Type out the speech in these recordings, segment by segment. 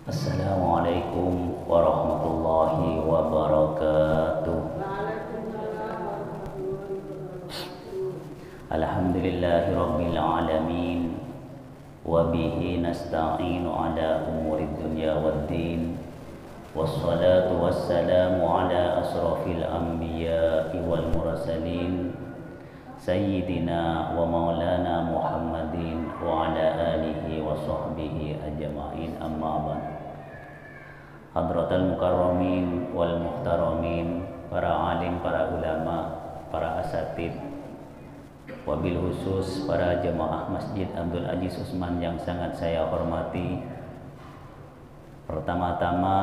Assalamualaikum warahmatullahi wabarakatuh. Alhamdulillahi rabbil alamin. Wa bihi nasta'inu ala umurid dunya waddin. Wassalatu wassalamu ala asrafil anbiya'i wal mursalin, Sayyidina wa maulana Muhammadin wa ala alihi wa sahbihi ajma'in, amma ba'd. Hadratal mukarramin wal muhtaramin, para alim, para ulama, para asatid, wabil khusus para jemaah Masjid Abdul Aziz Utsman yang sangat saya hormati. Pertama-tama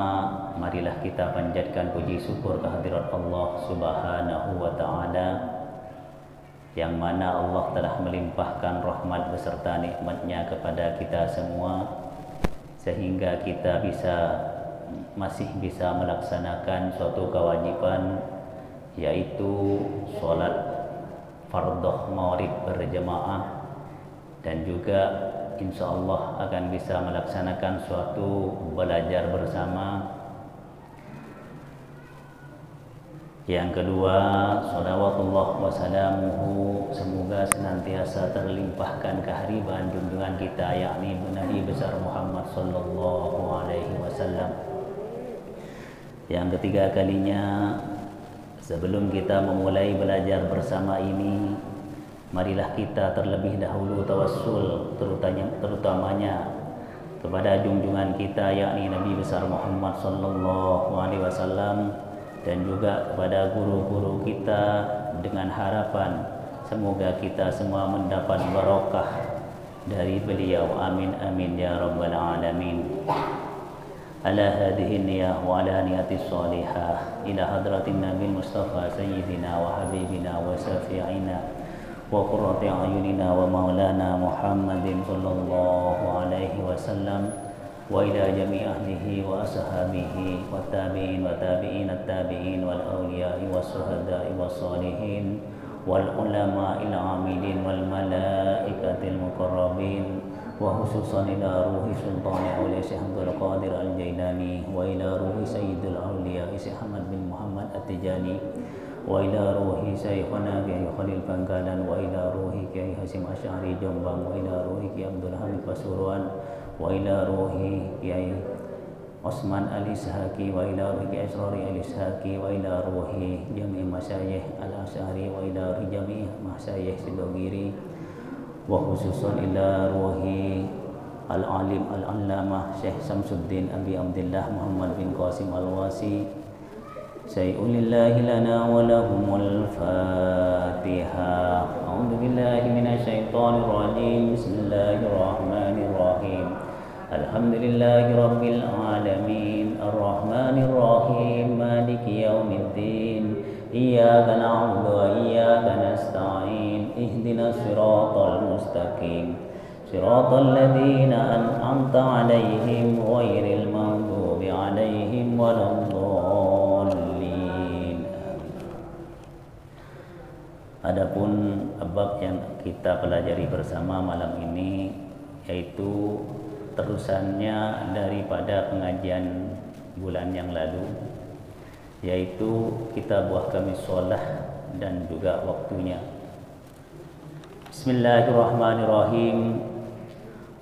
marilah kita panjatkan puji syukur kehadirat Allah Subhanahu wa ta'ala, yang mana Allah telah melimpahkan rahmat beserta nikmatnya kepada kita semua, sehingga kita masih bisa melaksanakan suatu kewajiban, yaitu sholat fardhu maghrib berjamaah, dan juga insya Allah akan bisa melaksanakan suatu belajar bersama. Yang kedua, sholawatullah wassalamuhu, semoga senantiasa terlimpahkan kehariban junjungan kita, yakni Nabi besar Muhammad sallallahu alaihi wasallam. Yang ketiga kalinya, sebelum kita memulai belajar bersama ini, marilah kita terlebih dahulu tawassul, terutamanya kepada junjungan kita, yakni Nabi besar Muhammad sallallahu alaihi wasallam, dan juga kepada guru-guru kita, dengan harapan semoga kita semua mendapat barokah dari beliau. Amin amin ya rabbal alamin. Ala hadhihi niyah wa ala niyatis salihah ila hadratin nabil mustafa sayyidina wa habibina wa syafi'ina wa qurrati ayunina wa maulana Muhammadin sallallahu alaihi wasallam, wa ila jami' ahlihi wa ashabihi wa tabi'in wa tabi'in at-tabi'in wal awliya'i was suhada'i was salihin wal ulama'il amilin wal malaikatil muqarrabin, wa khususan ila ruhi sultani awliya Syekh Abdul Qadir Al-Jailani, wa ila ruhi sayyidil awliya Syekh Ahmad bin Muhammad At-Tijani, wa ila ruhi Syekhana Kiai Khalil Bangkalan, wa ila ruhi Kiai Hasyim Asy'ari Jombang, wa ila ruhi Kiai Abdul Hamid Pasuruan, wa ila ruhi Kiai Osman Al-Ishaqi, wa ila ruhi Kiai Asrari Al-Ishaqi, wa ila ruhi jami' masyayikh Al-Asy'ari, wa ila ruhi jami' masyayikh Sidogiri, wa khususan ila ruhi Al-Alim Al-Allamah Syekh Samsuddin Abi Abdullah Muhammad bin Qasim Al-Wasi. Sayulillahi lana wa lahumul Fatihah. A'udzu billahi minasyaitonir rajim. Bismillahirrahmanirrahim. Alhamdulillahi rabbil alamin, arrahmanir rahim, maliki yaumiddin. Iyyaka na'budu wa iyyaka nasta'in. Ihdinas siratal mustaqim. Siratal ladzina an'amta 'alaihim ghairil maghdubi 'alaihim waladdallin. Adapun bab yang kita pelajari bersama malam ini, yaitu terusannya daripada pengajian bulan yang lalu, yaitu kita buah kami sholah dan juga waktunya. Bismillahirrahmanirrahim.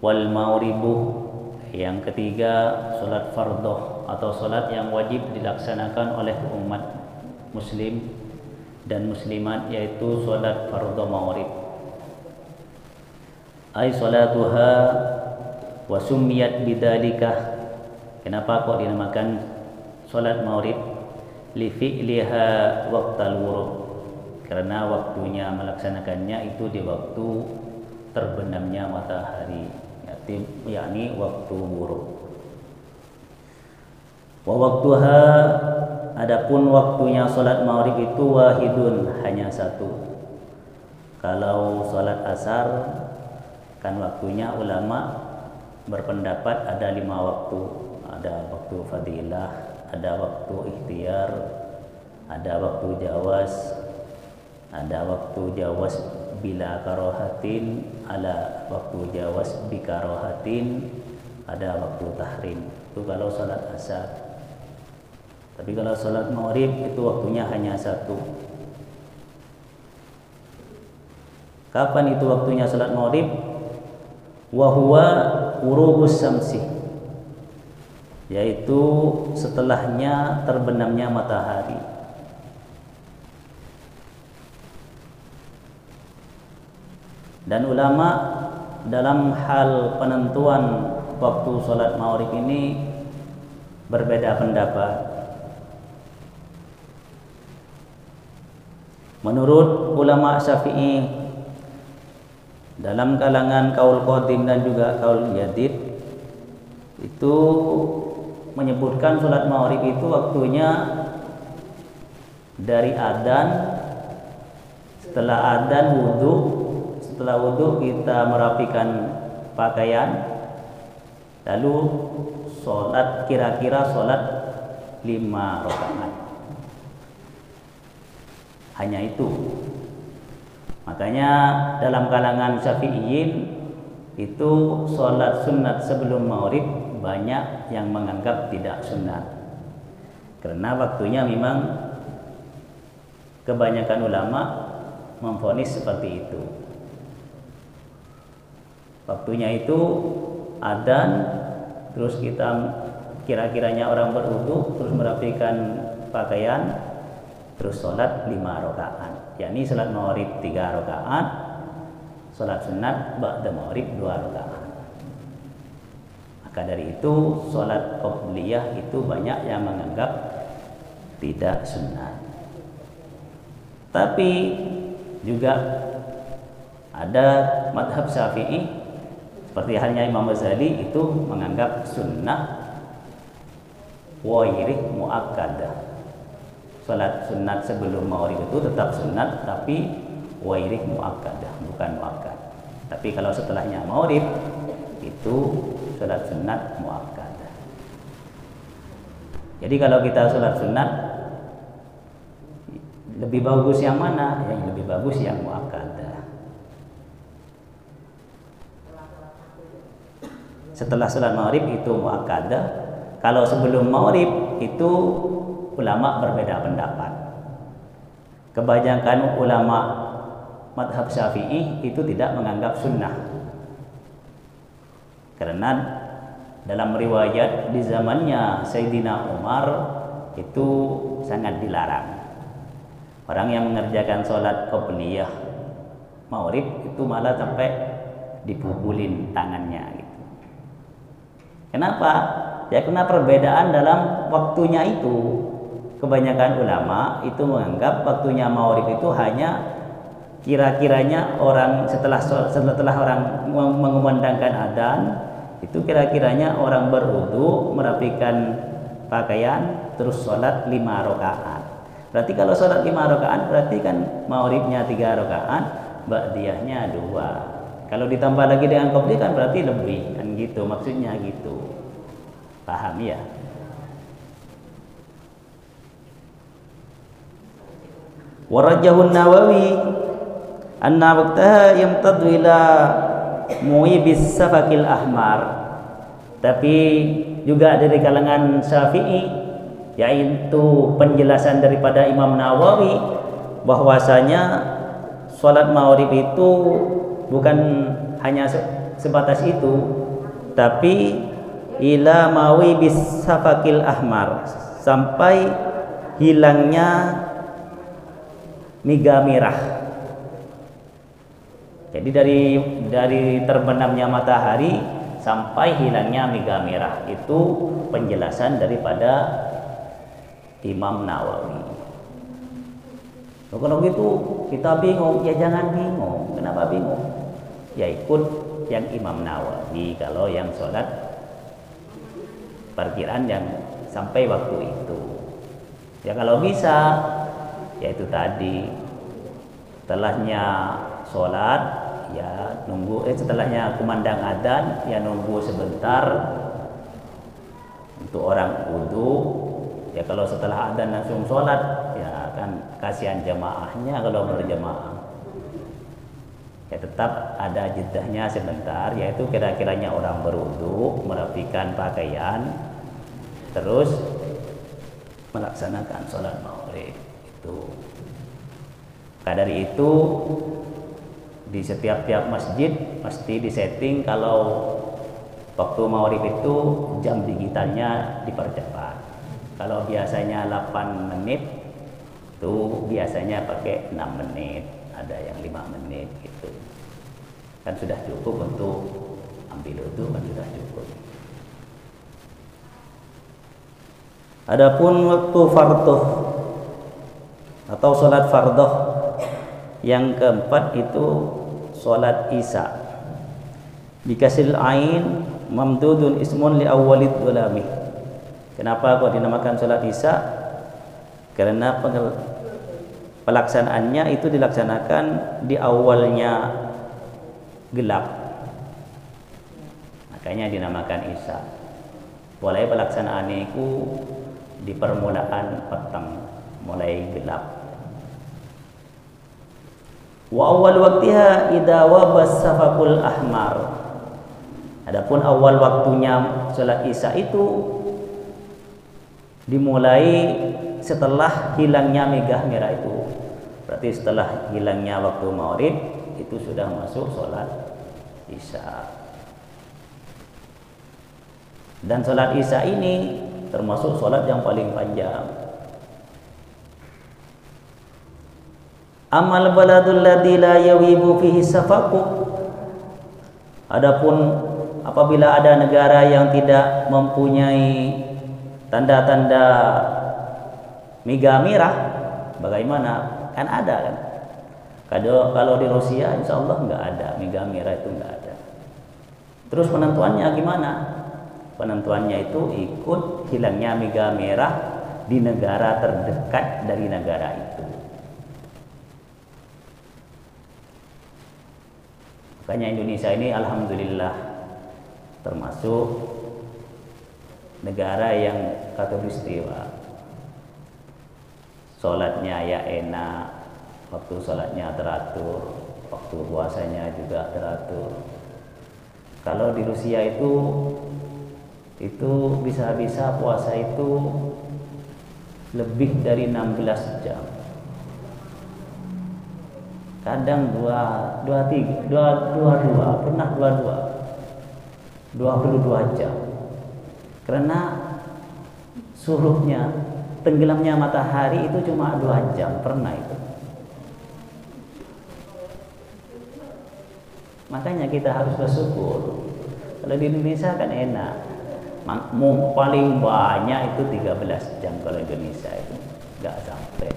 Wal maghribu, yang ketiga, sholat fardhu atau sholat yang wajib dilaksanakan oleh umat muslim dan muslimat, yaitu sholat fardhu maghrib. Ay sholatuha wa summiyat bidzalika. Kenapa kok dinamakan sholat maghrib? Li fi'liha waqtal wurud, karena waktunya melaksanakannya itu di waktu terbenamnya matahari, yakni waktu wurud. Wa waktuha, adapun waktunya sholat maghrib itu wahidun, hanya satu. Kalau sholat asar kan waktunya ulama berpendapat ada 5 waktu. Ada waktu fadilah, ada waktu ikhtiar, ada waktu jawaz, ada waktu jawaz bila karohatin, ala waktu jawaz bi karohatin, ada waktu tahrim. Itu kalau sholat asar. Tapi kalau sholat maghrib itu waktunya hanya satu. Kapan itu waktunya sholat maghrib? Wahuwa ghurubus syamsi, yaitu setelahnya terbenamnya matahari. Dan ulama dalam hal penentuan waktu sholat maghrib ini berbeda pendapat. Menurut ulama Syafi'i, dalam kalangan kaul qadim dan juga kaul jadid, itu menyebutkan sholat maghrib itu waktunya dari adzan, setelah adzan wudhu, setelah wudhu kita merapikan pakaian, lalu sholat, kira-kira sholat 5 rakaat. Hanya itu. Makanya dalam kalangan Syafi'iyin itu sholat sunat sebelum maghrib banyak yang menganggap tidak sunat, karena waktunya memang kebanyakan ulama memvonis seperti itu. Waktunya itu adzan, terus kita kira-kiranya orang berwudu, terus merapikan pakaian, terus sholat 5 rakaat, yakni sholat maghrib 3 rakaat, sholat sunat ba'da maghrib 2 rakaat. Maka dari itu sholat qobliyah itu banyak yang menganggap tidak sunat. Tapi juga ada madhab Syafi'i seperti halnya Imam Ghazali itu menganggap sunnah wairih muakkadah. Salat sunat sebelum maghrib itu tetap sunat, tapi wairih muakkadah, bukan muakkad. Tapi kalau setelahnya maghrib itu salat sunat muakkadah. Jadi kalau kita salat sunat, lebih bagus yang mana? Yang lebih bagus yang muakkadah. Setelah salat maghrib itu muakkadah. Kalau sebelum maghrib itu ulama berbeda pendapat. Kebanyakan ulama madhab Syafi'i itu tidak menganggap sunnah, karena dalam riwayat di zamannya Sayyidina Umar itu sangat dilarang. Orang yang mengerjakan sholat qobliyah maghrib itu malah sampai dipukulin tangannya gitu. Kenapa? Ya karena perbedaan dalam waktunya itu. Kebanyakan ulama itu menganggap waktunya maghrib itu hanya kira-kiranya orang setelah orang mengumandangkan adzan, itu kira-kiranya orang berwudu, merapikan pakaian, terus sholat 5 rakaat. Berarti kalau sholat 5 rakaat berarti kan maghribnya 3 rakaat, ba'diyahnya 2. Kalau ditambah lagi dengan qobliyah kan berarti lebih, kan gitu maksudnya gitu. Paham ya? Warajahun Nawawi anna waqtaha yamtaddu ila mu'ibis safakil ahmar. Tapi juga dari kalangan Syafi'i, yaitu penjelasan daripada Imam Nawawi bahwasanya sholat maghrib itu bukan hanya sebatas itu, tapi ila mu'ibis safakil ahmar, sampai hilangnya miga merah. Jadi dari terbenamnya matahari sampai hilangnya miga merah, itu penjelasan daripada Imam Nawawi. Kalau gitu kita bingung, ya jangan bingung. Kenapa bingung? Ya ikut yang Imam Nawawi kalau yang sholat perkiraan yang sampai waktu itu. Ya kalau bisa, ya itu tadi, setelahnya sholat ya nunggu, setelahnya kumandang adzan ya nunggu sebentar untuk orang wudu. Ya kalau setelah adzan langsung sholat ya kan kasihan jamaahnya kalau berjamaah. ya tetap ada jedahnya sebentar, yaitu kira-kiranya orang berwudu, merapikan pakaian, terus melaksanakan sholat maghrib itu. Nah, dari itu di setiap-tiap masjid pasti disetting kalau waktu maghrib itu jam digitalnya dipercepat. Kalau biasanya 8 menit itu biasanya pakai 6 menit, ada yang 5 menit gitu. Kan sudah cukup untuk ambil wudu, kan sudah cukup. Adapun waktu fardhu atau sholat fardhu yang keempat itu sholat isya. Bikasil ain mamdudun ismun li awwalid dhulami. Kenapa kok dinamakan sholat isya? Karena pelaksanaannya itu dilaksanakan di awalnya gelap, makanya dinamakan isya. Mulai pelaksanaan itu di permulaan petang, mulai gelap. Wa awal waktiha idza wabas safakul ahmar. Adapun awal waktunya salat isya itu dimulai setelah hilangnya megah merah itu. Berarti setelah hilangnya waktu maghrib itu sudah masuk salat isya. Dan salat isya ini termasuk salat yang paling panjang. Amal baladul ladzi la yawibu fihi safaku. Adapun apabila ada negara yang tidak mempunyai tanda-tanda mega merah, bagaimana? Kan ada kan? Kalau di Rusia insya Allah nggak ada mega merah, itu nggak ada. Terus penentuannya gimana? Penentuannya itu ikut hilangnya mega merah di negara terdekat dari negara itu. Makanya Indonesia ini alhamdulillah termasuk negara yang khatulistiwa. Sholatnya ya enak, waktu sholatnya teratur, waktu puasanya juga teratur. Kalau di Rusia itu bisa-bisa puasa itu lebih dari 16 jam. Kadang 22, pernah 22 jam. Karena surutnya, tenggelamnya matahari itu cuma 2 jam, pernah itu. Makanya kita harus bersyukur. Kalau di Indonesia kan enak, paling banyak itu 13 jam kalau Indonesia itu nggak sampai.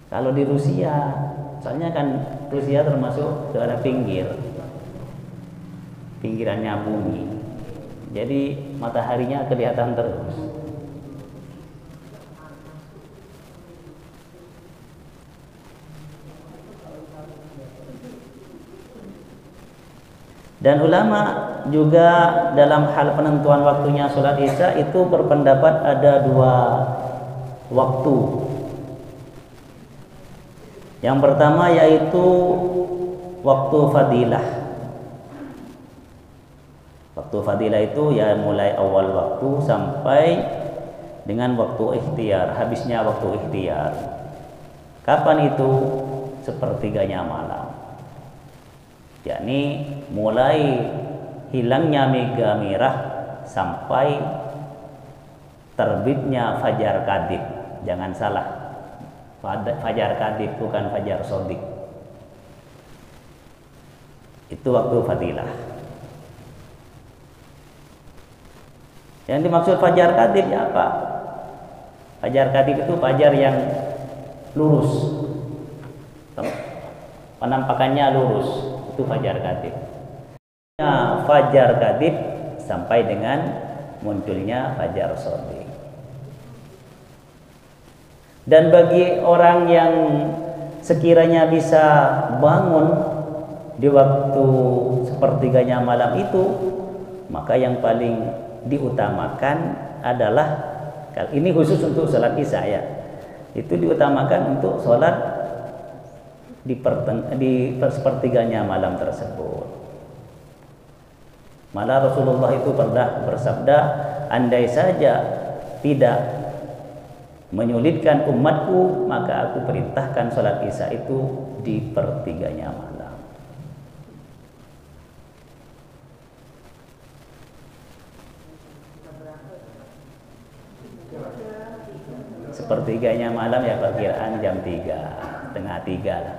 Kalau di Rusia, soalnya kan Rusia termasuk daerah pinggirannya bumi, jadi mataharinya kelihatan terus. Dan ulama juga dalam hal penentuan waktunya sholat isya itu berpendapat ada 2 waktu. Yang pertama yaitu waktu fadilah. Waktu fadilah itu ya mulai awal waktu sampai dengan waktu ikhtiar, habisnya waktu ikhtiar. Kapan itu? Sepertiganya malam. Yakni mulai hilangnya mega merah sampai terbitnya fajar kadib. Jangan salah, fajar kadib bukan fajar sodik. Itu waktu fadilah. Yang dimaksud fajar kadib ya apa? Fajar kadib itu fajar yang lurus, penampakannya lurus, itu fajar kadib. Nah, fajar kadib sampai dengan munculnya fajar sodik. Dan bagi orang yang sekiranya bisa bangun di waktu sepertiganya malam itu, maka yang paling diutamakan adalah, ini khusus untuk sholat isya ya, itu diutamakan untuk sholat di sepertiganya malam tersebut. Malah Rasulullah itu pernah bersabda, andai saja tidak menyulitkan umatku, maka aku perintahkan sholat isya itu di pertiganya malam. Sepertiganya malam ya perkiraan jam 3, setengah 3 lah.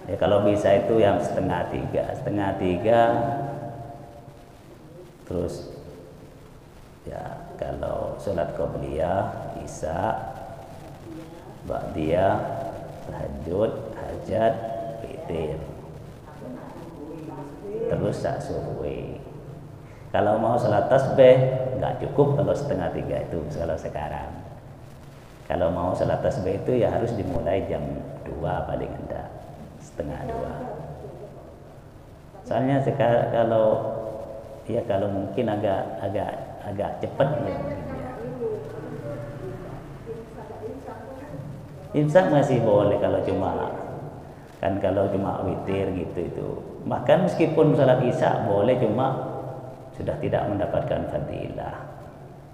Ya kalau bisa itu yang setengah 3, terus ya kalau sholat qobliyah, isya, ba'diyah, tahajud, hajat, witir, terus sak subuh. Kalau mau sholat tasbih nggak cukup kalau setengah 3 itu kalau sekarang. Kalau mau sholat tasbih itu ya harus dimulai jam 2 paling enggak, setengah 2. Soalnya kalau mungkin agak cepat ya. Imsak masih boleh kalau cuma witir gitu itu. Bahkan meskipun sholat isya boleh, cuma sudah tidak mendapatkan fadilah.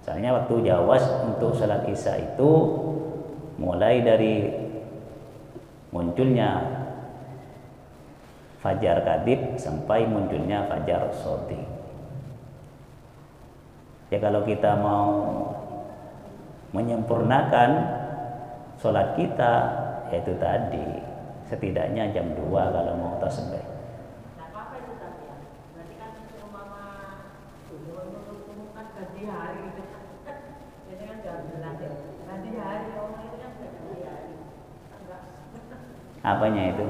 Soalnya waktu jawas untuk sholat isya itu mulai dari munculnya fajar kadib sampai munculnya fajar shodiq. Ya kalau kita mau menyempurnakan sholat kita, yaitu tadi setidaknya jam 2 kalau mau tasbih. Apanya itu?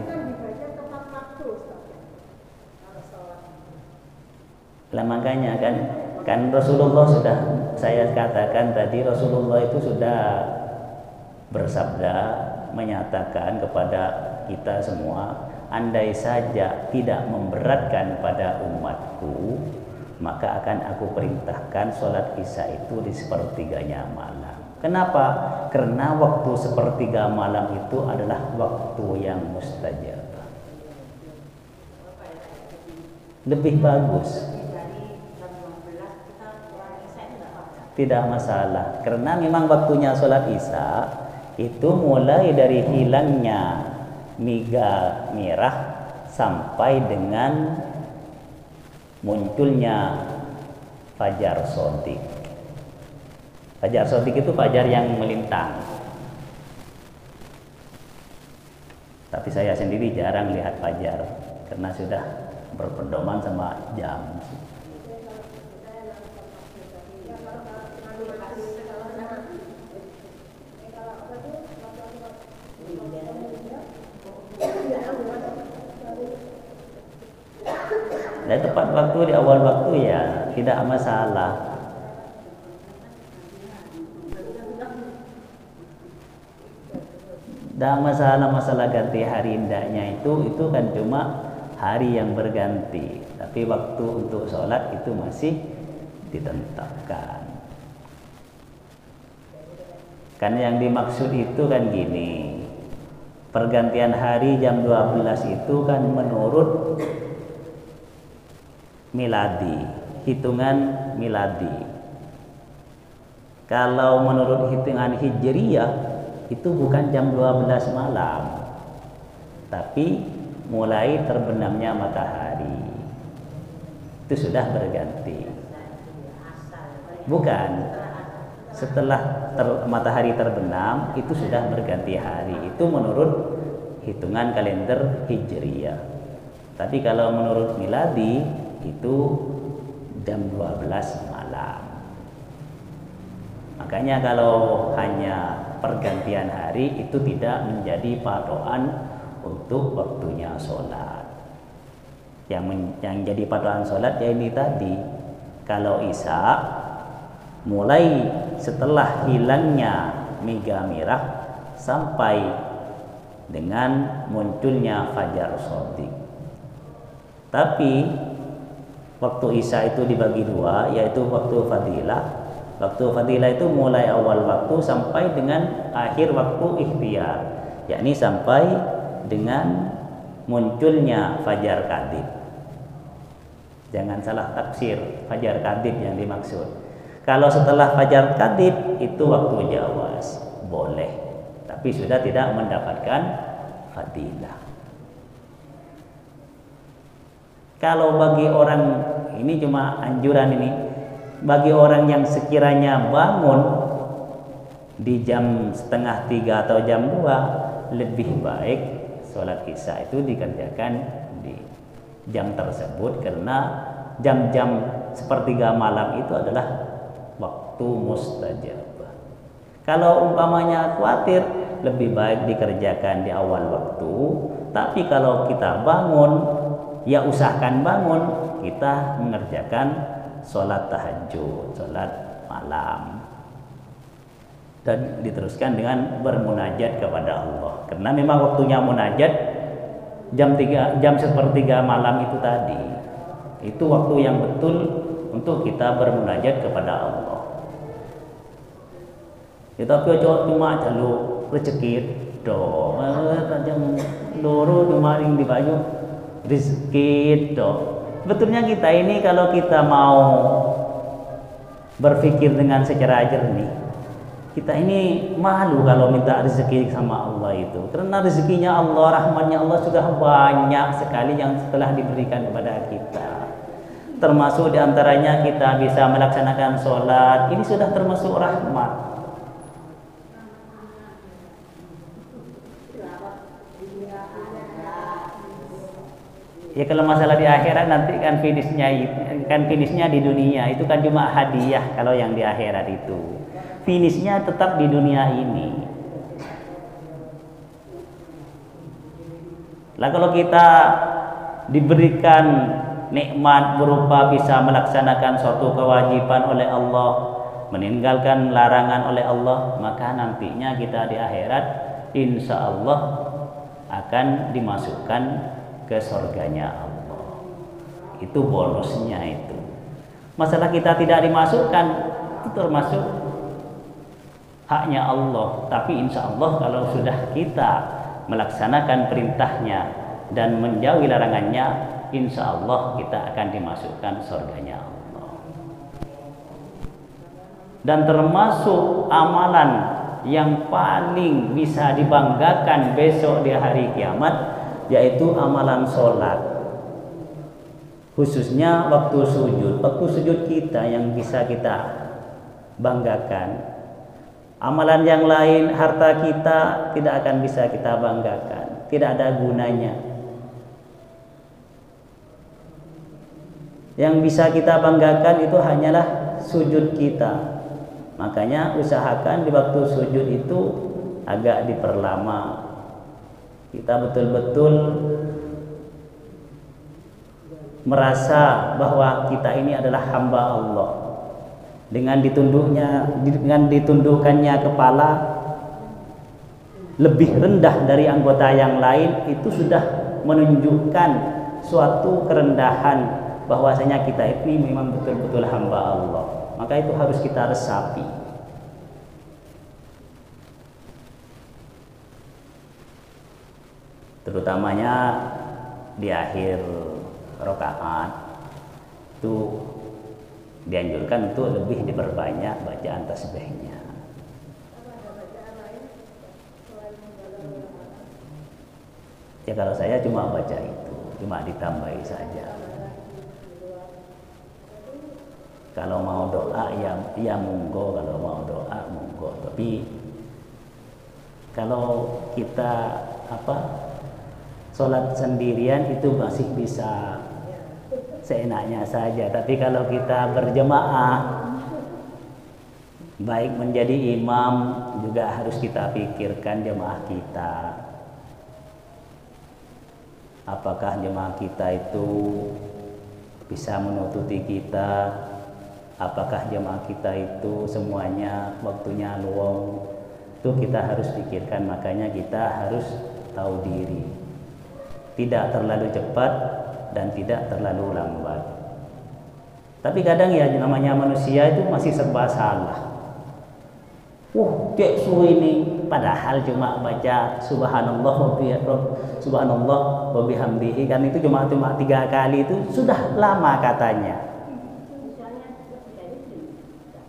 Lah makanya kan Rasulullah sudah, saya katakan tadi, Rasulullah itu sudah bersabda menyatakan kepada kita semua, andai saja tidak memberatkan pada umatku, maka akan aku perintahkan sholat isya itu di sepertiganya malam. Kenapa? Karena waktu sepertiga malam itu adalah waktu yang mustajab. Lebih bagus. Tidak masalah. Karena memang waktunya sholat isya itu mulai dari hilangnya miga merah sampai dengan munculnya fajar shodiq. Fajar shodiq itu fajar yang melintang. Tapi saya sendiri jarang lihat fajar karena sudah berpedoman sama jam. Dan tepat waktu di awal waktu ya tidak masalah. Dan masalah ganti hari indahnya itu kan cuma hari yang berganti, tapi waktu untuk sholat itu masih ditetapkan. Kan yang dimaksud itu kan gini, pergantian hari jam 12 itu kan menurut miladi, hitungan miladi. Kalau menurut hitungan hijriyah itu bukan jam 12 malam, tapi mulai terbenamnya matahari itu sudah berganti. Bukan, setelah matahari terbenam itu sudah berganti hari. Itu menurut hitungan kalender hijriyah. Tapi kalau menurut miladi itu jam 12 malam. Makanya kalau hanya pergantian hari itu tidak menjadi patokan untuk waktunya sholat. Yang jadi patokan sholat ya ini tadi, kalau isya mulai setelah hilangnya miga merah sampai dengan munculnya fajar shodiq. Tapi waktu isya itu dibagi dua, yaitu waktu fadilah, Waktu fadilah itu mulai awal waktu sampai dengan akhir waktu ikhtiar, yakni sampai dengan munculnya fajar kadib. Jangan salah tafsir fajar kadib yang dimaksud. Kalau setelah fajar kadib itu waktu jawaz, boleh, tapi sudah tidak mendapatkan fadilah. Kalau bagi orang, ini cuma anjuran ini, bagi orang yang sekiranya bangun di jam 2:30 atau jam 2, lebih baik sholat isya itu dikerjakan di jam tersebut, karena jam-jam sepertiga malam itu adalah waktu mustajab. Kalau umpamanya khawatir, lebih baik dikerjakan di awal waktu. Tapi kalau kita bangun, ya usahakan bangun kita mengerjakan sholat tahajud, sholat malam, dan diteruskan dengan bermunajat kepada Allah. Karena memang waktunya munajat jam 1/3 malam itu tadi. Itu waktu yang betul untuk kita bermunajat kepada Allah. Kita cuma jaluk rezeki do, jam loro cuma ring di baju rezeki do. Betulnya kita ini kalau kita mau berpikir dengan secara jernih, kita ini malu kalau minta rezeki sama Allah itu, karena rezekinya Allah, rahmatnya Allah sudah banyak sekali yang telah diberikan kepada kita. Termasuk diantaranya kita bisa melaksanakan sholat, ini sudah termasuk rahmat. Ya kalau masalah di akhirat nanti kan finishnya di dunia itu kan cuma hadiah. Kalau yang di akhirat itu finishnya tetap di dunia ini. Lah kalau kita diberikan nikmat berupa bisa melaksanakan suatu kewajiban oleh Allah, meninggalkan larangan oleh Allah, maka nantinya kita di akhirat insya Allah akan dimasukkan ke surganya Allah. Itu bonusnya itu. Masalah kita tidak dimasukkan itu termasuk haknya Allah. Tapi insya Allah kalau sudah kita melaksanakan perintahnya dan menjauhi larangannya, insya Allah kita akan dimasukkan surganya Allah. Dan termasuk amalan yang paling bisa dibanggakan besok di hari kiamat, yaitu amalan sholat, khususnya waktu sujud. Waktu sujud kita yang bisa kita banggakan. Amalan yang lain, harta kita tidak akan bisa kita banggakan, tidak ada gunanya. Yang bisa kita banggakan itu hanyalah sujud kita. Makanya usahakan di waktu sujud itu agak diperlama. Kita betul-betul merasa bahwa kita ini adalah hamba Allah. Dengan ditundukkannya kepala lebih rendah dari anggota yang lain, itu sudah menunjukkan suatu kerendahan bahwasanya kita ini memang betul-betul hamba Allah. Maka itu harus kita resapi. Terutamanya di akhir rakaat itu dianjurkan untuk lebih diperbanyak bacaan tasbihnya. Ya kalau saya cuma baca itu, cuma ditambahi saja. Kalau mau doa ya monggo, kalau mau doa monggo. Tapi kalau kita sholat sendirian itu masih bisa seenaknya saja. Tapi kalau kita berjemaah, baik menjadi imam juga harus kita pikirkan jemaah kita. Apakah jemaah kita itu bisa menututi kita? Apakah jemaah kita itu semuanya waktunya luang? Itu kita harus pikirkan. Makanya kita harus tahu diri. Tidak terlalu cepat dan tidak terlalu lambat. Tapi kadang ya namanya manusia itu masih serba salah. Cek suhu ini padahal cuma baca subhanallah wa bihamdihi kan itu cuma 3 kali itu sudah lama katanya.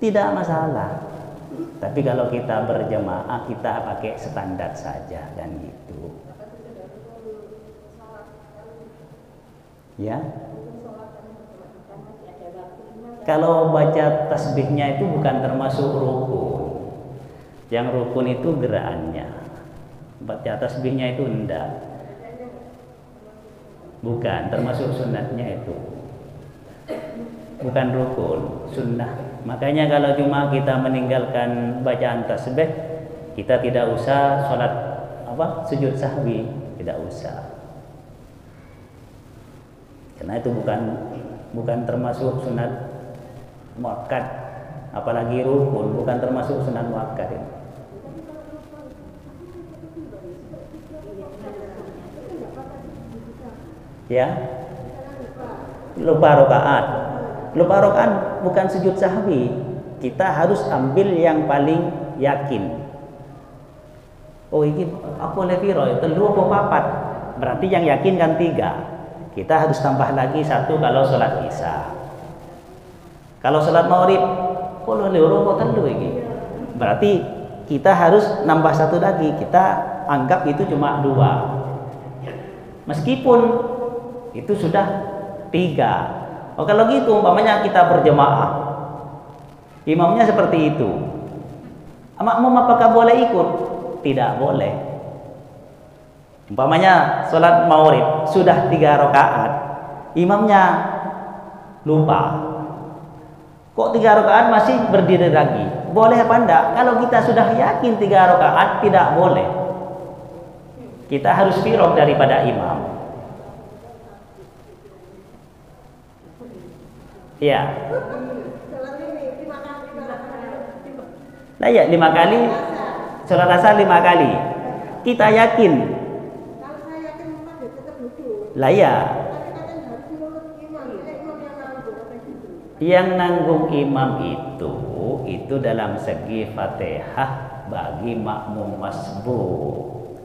Tidak masalah. Tapi kalau kita berjemaah kita pakai standar saja kan gitu. Ya. Kalau baca tasbihnya itu bukan termasuk rukun. Yang rukun itu gerakannya. Baca tasbihnya itu enggak. Bukan, termasuk sunatnya itu. Bukan rukun, sunnah. Makanya kalau cuma kita meninggalkan bacaan tasbih, kita tidak usah sholat sujud sahwi, tidak usah. Karena itu bukan termasuk sunat muakkad, apalagi rukun, bukan termasuk sunat muakkad ini. Ya, lupa rakaat bukan sujud sahwi. Kita harus ambil yang paling yakin. Oh ini aku leviro itu 2 atau 4. Berarti yang yakin kan 3. Kita harus tambah lagi 1 kalau sholat isya. Kalau sholat maghrib, kalau loro kok ini. Berarti kita harus nambah 1 lagi. Kita anggap itu cuma 2. Meskipun itu sudah 3. Oh kalau gitu umpamanya kita berjemaah, imamnya seperti itu, makmum apakah boleh ikut? Tidak boleh. Umpamanya sholat maghrib sudah 3 rakaat, imamnya lupa, kok 3 rakaat masih berdiri lagi, boleh apa enggak? Kalau kita sudah yakin 3 rakaat tidak boleh, kita harus firaq daripada imam. Ya. Nah ya 5 kali sholat asar 5 kali. Kita yakin. Kalau saya yakin tetap duduk. Lah ya. Yang nanggung imam itu dalam segi Fatihah bagi makmum masbuk.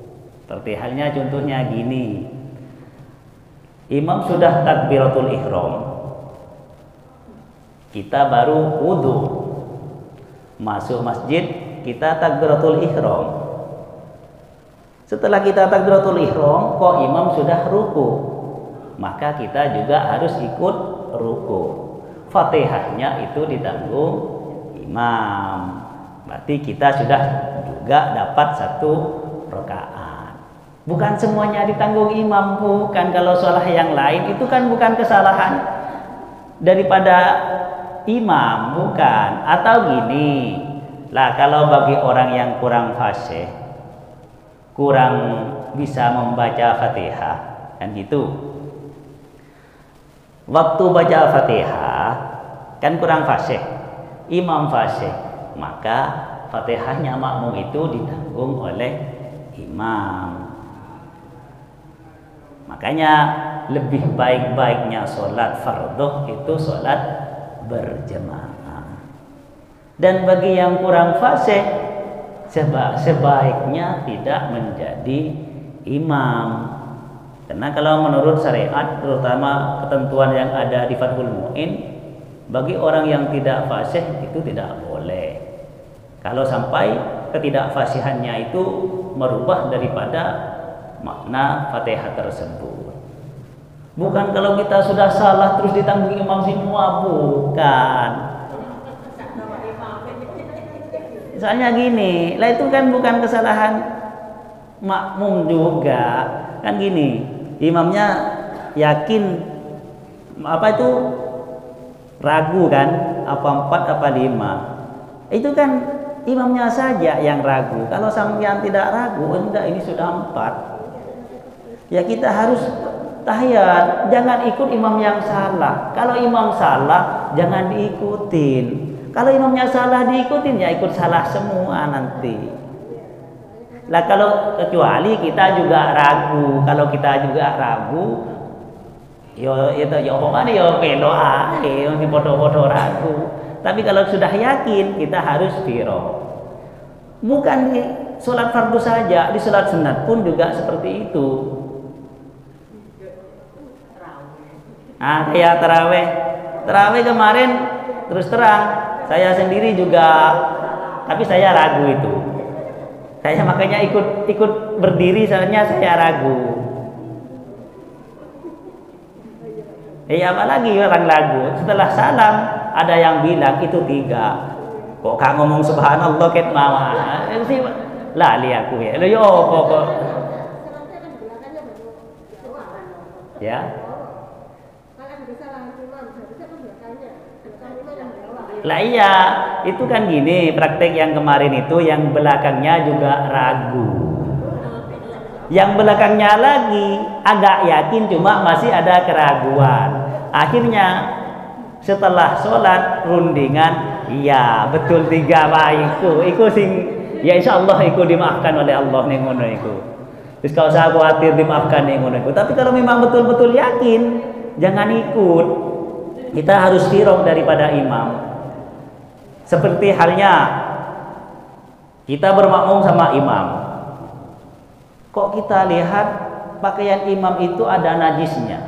Seperti halnya contohnya gini. Imam sudah takbiratul ihram. Kita baru wudu, masuk masjid kita takbiratul ihram. Setelah kita takbiratul ihram, kok imam sudah ruku, maka kita juga harus ikut ruku. Fatihahnya itu ditanggung imam. Berarti kita sudah juga dapat 1 rakaat. Bukan semuanya ditanggung imam, bukan. Kalau salah yang lain itu kan bukan kesalahan daripada imam, bukan. Atau gini lah, kalau bagi orang yang kurang fasih, kurang bisa membaca Fatihah kan gitu, waktu baca Fatihah kan kurang fasih, imam fasih, maka Fatihahnya makmum itu ditanggung oleh imam. Makanya lebih baik-baiknya sholat fardhu itu sholat berjemaah. Dan bagi yang kurang fasih, sebaiknya tidak menjadi imam. Karena kalau menurut syariat, terutama ketentuan yang ada di Fathul Mu'in, bagi orang yang tidak fasih itu tidak boleh. Kalau sampai ketidakfasihannya itu merubah daripada makna Fatihah tersebut. Bukan kalau kita sudah salah terus ditanggung imam semua, bukan. Misalnya gini, lah itu kan bukan kesalahan makmum juga. Kan gini, imamnya yakin itu ragu kan, apa 4 apa 5. Itu kan imamnya saja yang ragu. Kalau sampean tidak ragu, enggak ini sudah 4. Ya kita harus tahiyat, jangan ikut imam yang salah. Kalau imam salah, jangan diikutin. Kalau imamnya salah diikutin, ya ikut salah semua nanti. Lah kalau kecuali kita juga ragu, kalau kita juga ragu, Yo itu yo pokoknya yo doa, yo di foto-foto ragu. Tapi kalau sudah yakin kita harus firo. Bukan di sholat fardu saja, di sholat sunat pun juga seperti itu. Kayak terawih kemarin terus terang saya sendiri juga, tapi saya ragu itu. Saya makanya ikut berdiri, soalnya saya ragu. Apalagi orang ragu. Setelah salam ada yang bilang itu 3. Kok kak ngomong subhanallah ket mama? Lali aku ya. Yo kok. Ya. Lah iya, itu kan gini, praktek yang kemarin itu yang belakangnya juga ragu. Yang belakangnya lagi agak yakin cuma masih ada keraguan. Akhirnya setelah sholat rundingan, iya betul 3 Pak iku sing ya insyaallah iku dimaafkan oleh Allah ning ngono iku. Terus kalau saya khawatir dimaafkan ning ngono iku. Tapi kalau memang betul-betul yakin, jangan ikut. Kita harus firaq daripada imam. Seperti halnya kita bermakmum sama imam. Kok kita lihat pakaian imam itu ada najisnya?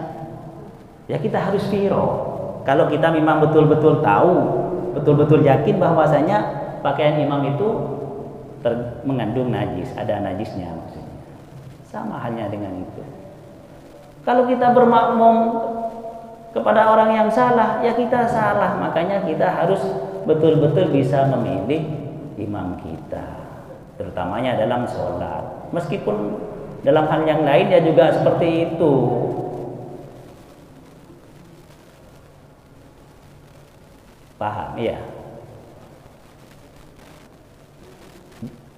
Ya kita harus firaq. Kalau kita memang betul-betul tahu, betul-betul yakin bahwasanya pakaian imam itu mengandung najis, ada najisnya maksudnya. Sama halnya dengan itu. Kalau kita bermakmum kepada orang yang salah, ya kita salah. Makanya kita harus betul-betul bisa memilih imam kita, terutamanya dalam sholat. Meskipun dalam hal yang lain ya juga seperti itu. Paham? Iya.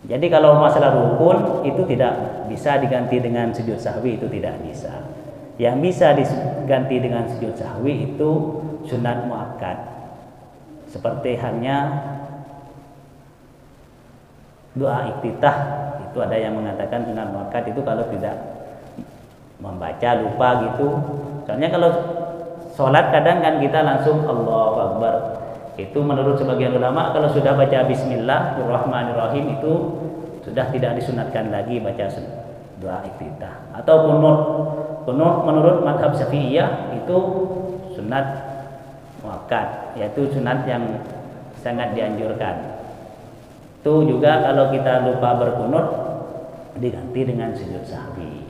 Jadi kalau masalah rukun itu tidak bisa diganti dengan sujud sahwi, itu tidak bisa. Yang bisa diganti dengan sujud sahwi itu sunat muakkad. Seperti halnya doa iftitah, itu ada yang mengatakan sunat muakkad itu kalau tidak membaca lupa gitu. Soalnya kalau sholat kadang kan kita langsung Allahu Akbar. Itu menurut sebagian ulama kalau sudah baca Bismillahirrahmanirrahim itu sudah tidak disunatkan lagi baca doa iftitah. Atau kunut menurut mazhab Syafi'iyah itu sunat muakkad, yaitu sunat yang sangat dianjurkan. Itu juga kalau kita lupa berkunut diganti dengan sujud sahwi.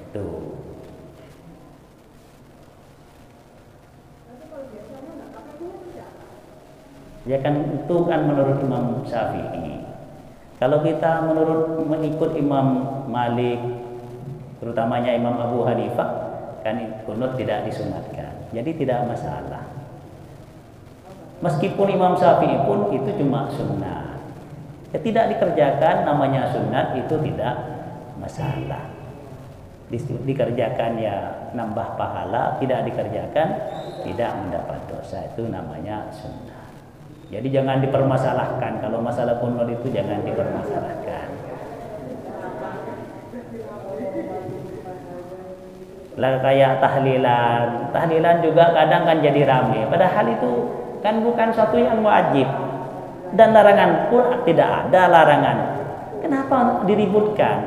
Itu. Ya kan itu kan menurut Imam Syafi'i. Kalau kita mengikut Imam Malik, terutamanya Imam Abu Hanifah, kan kunut tidak disunatkan. Jadi tidak masalah. Meskipun Imam Syafi'i pun itu cuma sunnah. Ya, tidak dikerjakan namanya sunnat itu tidak masalah. Dikerjakan ya nambah pahala, tidak dikerjakan tidak mendapat dosa, itu namanya sunnah. Jadi jangan dipermasalahkan. Kalau masalah kunut itu jangan dipermasalahkan. Lah kayak tahlilan juga kadang kan jadi rame. Padahal itu kan bukan suatu yang wajib. Dan larangan pun tidak ada larangan. Kenapa diributkan?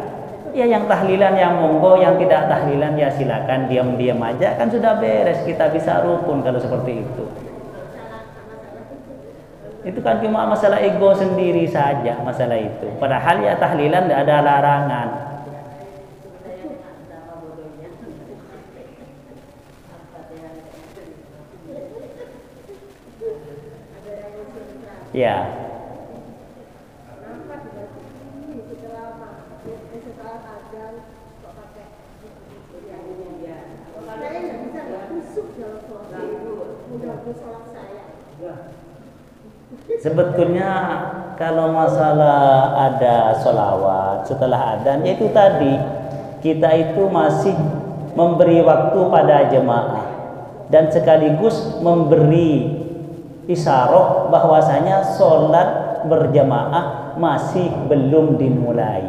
Ya yang tahlilan yang monggo, yang tidak tahlilan ya silakan diam-diam aja kan sudah beres. Kita bisa rukun kalau seperti itu. Itu kan cuma masalah ego sendiri saja masalah itu. Padahal ya tahlilan tidak ada larangan. Ya. Sebetulnya kalau masalah ada sholawat setelah adzan, yaitu tadi kita itu masih memberi waktu pada jemaah dan sekaligus memberi isyarat bahwasanya sholat berjemaah masih belum dimulai.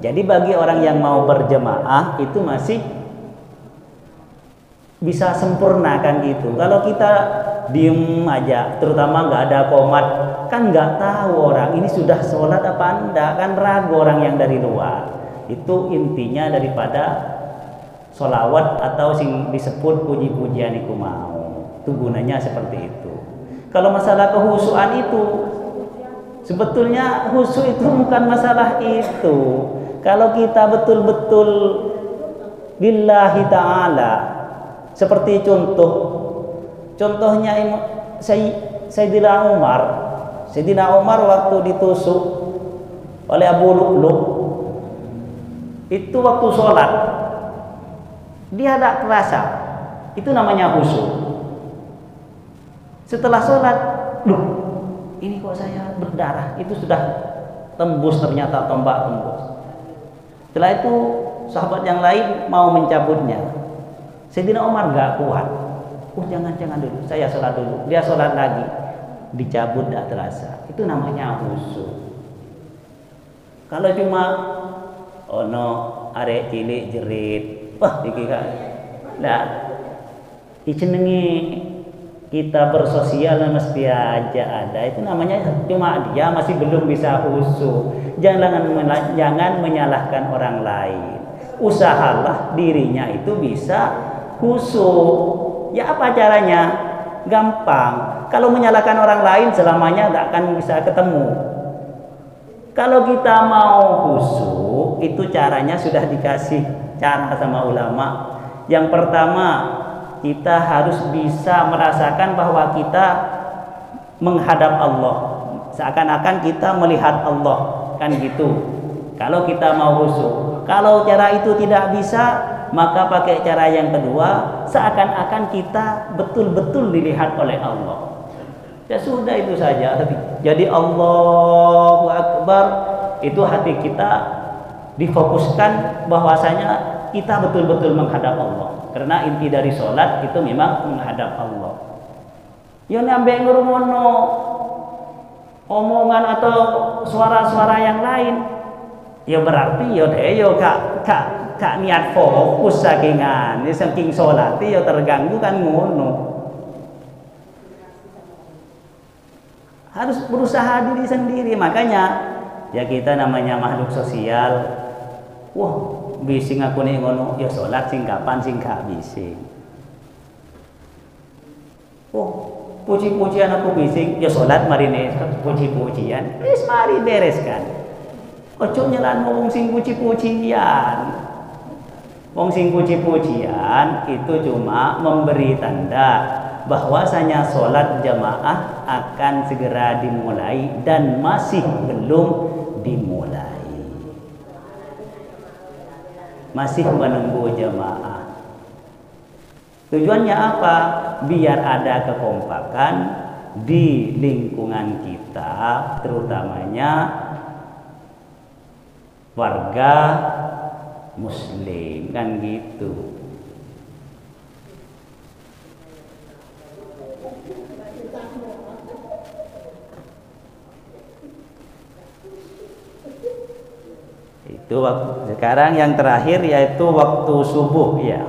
Jadi bagi orang yang mau berjemaah itu masih bisa sempurna kan gitu. Kalau kita diem aja, terutama nggak ada komat, kan nggak tahu orang ini sudah sholat apa enggak, kan ragu orang yang dari luar. Itu intinya daripada sholawat atau sing disebut puji-pujian iku mau. Itu gunanya seperti itu. Kalau masalah kehusuan itu, sebetulnya khusyuk itu bukan masalah itu. Kalau kita betul-betul lillahi ta'ala, seperti contohnya Sayyidina Umar waktu ditusuk oleh Abu Lu'lu', itu waktu sholat dia tidak terasa, itu namanya khusyuk. Setelah sholat, ini kok saya berdarah, itu sudah tembus, ternyata tombak tembus. Setelah itu sahabat yang lain mau mencabutnya, Sayyidina Umar gak kuat. Jangan dulu, saya sholat dulu. Dia sholat lagi, dicabut tidak terasa. Itu namanya khusyuk. Kalau cuma ono arek cilik jerit, wah dikira nah dicenengi kita bersosial mesti aja ada. Itu namanya cuma dia masih belum bisa khusyuk. Jangan menyalahkan orang lain. Usahalah dirinya itu bisa khusyuk. Ya apa caranya? Gampang. Kalau menyalahkan orang lain selamanya tidak akan bisa ketemu. Kalau kita mau khusyuk, itu caranya sudah dikasih cara sama ulama. Yang pertama, kita harus bisa merasakan bahwa kita menghadap Allah, seakan-akan kita melihat Allah, kan gitu. Kalau kita mau khusyuk. Kalau cara itu tidak bisa, maka pakai cara yang kedua, seakan-akan kita betul-betul dilihat oleh Allah. Ya sudah, itu saja. Jadi Allahu Akbar, itu hati kita difokuskan bahwasanya kita betul-betul menghadap Allah. Karena inti dari sholat itu memang menghadap Allah. Yo nyambe ngurumono omongan atau suara-suara yang lain, ya berarti yo kak niat fokus sakingan, ini saking sholat ya terganggu kan ngono. Harus berusaha diri sendiri, makanya ya kita namanya makhluk sosial. Wah, bising aku nih ngono, ya sholat sing kapan sing gak bising. Puji-pujian aku bising, ya sholat mari nih puji-pujian, wis mari bereskan. Ojo nyelan ngomong sing puji-pujian. Wong sing puji-pujian itu cuma memberi tanda bahwasanya sholat jamaah akan segera dimulai dan masih belum dimulai. Masih menunggu jamaah. Tujuannya apa? Biar ada kekompakan di lingkungan kita, terutamanya warga Muslim, kan gitu. Itu waktu. Sekarang yang terakhir yaitu waktu subuh ya.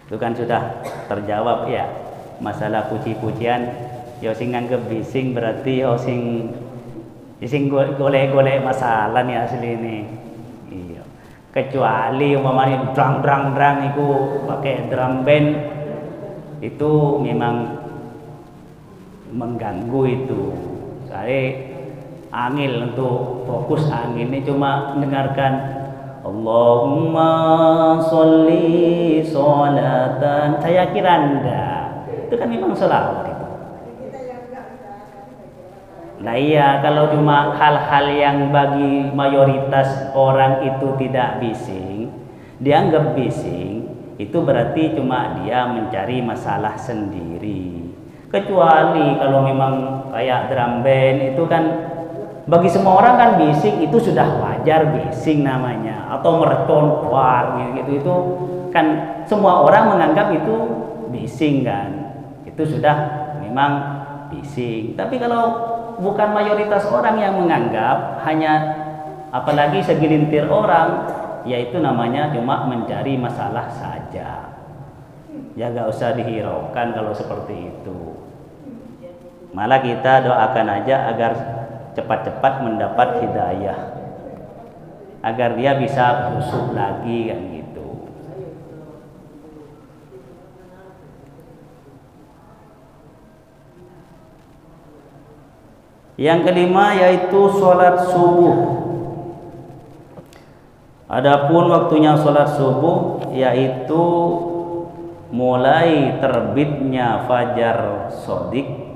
Itu kan sudah terjawab ya. Masalah puji-pujian, ya sing nganggep bising berarti ya sing golek-golek masalah nih asli ini. Iya. Kecuali umpamanya drang itu pakai drum band, itu memang mengganggu itu. Saya angin untuk fokus angin ini cuma mendengarkan Allahumma sholli sholatan, saya kira enggak. Itu kan memang sholawat itu. Nah iya, kalau cuma hal-hal yang bagi mayoritas orang itu tidak bising, dianggap bising, itu berarti cuma dia mencari masalah sendiri. Kecuali kalau memang kayak drum band itu kan bagi semua orang kan bising, itu sudah wajar bising namanya, atau merecontoar gitu, itu kan semua orang menganggap itu bising kan, itu sudah memang bising. Tapi kalau bukan mayoritas orang yang menganggap, hanya apalagi segelintir orang, yaitu namanya cuma mencari masalah saja. Ya gak usah dihiraukan kalau seperti itu. Malah kita doakan aja agar cepat-cepat mendapat hidayah, agar dia bisa khusyuk lagi kan gitu. Yang kelima yaitu sholat subuh. Adapun waktunya sholat subuh yaitu mulai terbitnya fajar shadiq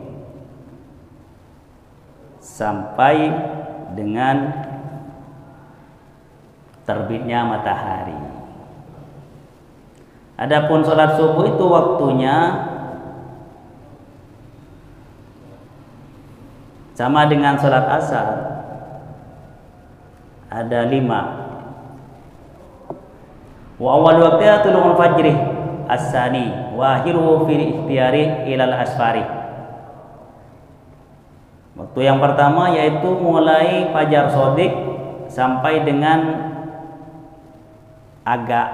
sampai dengan terbitnya matahari. Adapun sholat subuh itu waktunya sama dengan sholat asar, ada 5. Wa awal waqtiha tulul fajri as-sani wa akhiruhu fi ikhtiyari ilal asfari. Waktu yang pertama yaitu mulai fajar shadiq sampai dengan agak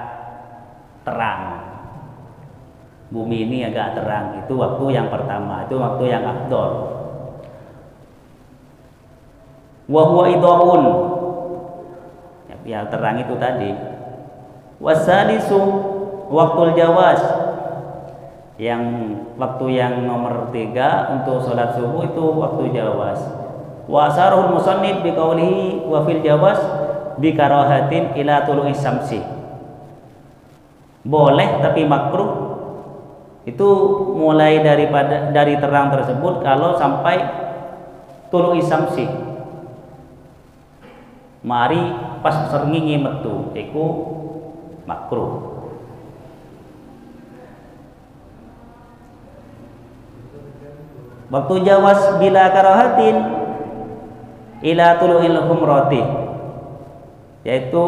terang. Bumi ini agak terang, itu waktu yang pertama, itu waktu yang afdol. Wa huwa idhaun, ya terang itu tadi. Wasalisu waktul jawaz, yang waktu yang nomor 3 untuk sholat subuh itu waktu jawaz. Wa asarul musannif biqaulihi wa fil jawaz bi karahatin ila tulu'i syamsi. Boleh tapi makruh itu mulai dari terang tersebut kalau sampai tulu'i syamsi. Mari pas srengenge metu iku makruh. Waktu jawaz bila karahatin ila tulu'il humrati, yaitu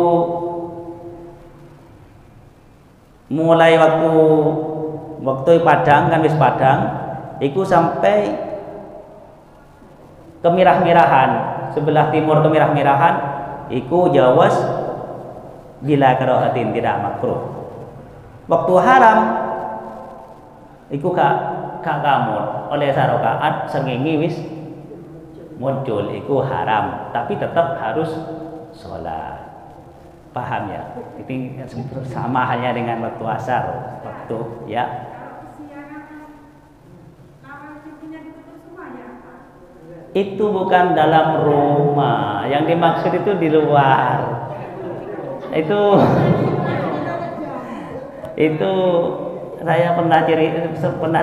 mulai waktu padang kan wis padang iku sampai kemirah-mirahan, sebelah timur kemirah-mirahan iku jawaz bila karahatin, tidak makruh. Waktu haram iku gak kamur oleh sarokaat srengenge wis muncul, iku haram, tapi tetap harus sholat. Paham ya? Ini sama halnya dengan waktu asar, waktu ya. Itu bukan dalam rumah, yang dimaksud itu di luar. Itu saya pernah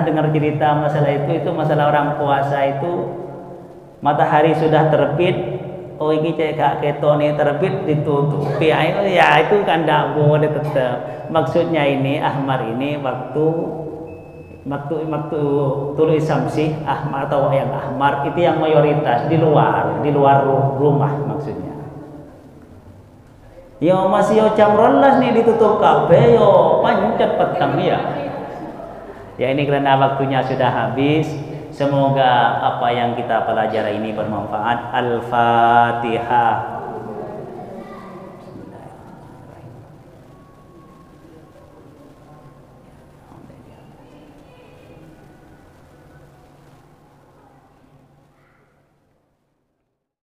dengar cerita masalah itu masalah orang puasa itu matahari sudah terbit, oh ini cek gak ketone terbit ditutupi, ya itu kan tidak boleh tetap. Maksudnya ini ahmar ini waktu tulu'i syamsi ahmar atau yang ahmar itu yang mayoritas di luar rumah maksudnya. Yo masih yo jam 12 nih ditutup kabeh yo pancet petang ya. Ya ini karena waktunya sudah habis. Semoga apa yang kita pelajari ini bermanfaat. Al-Fatihah.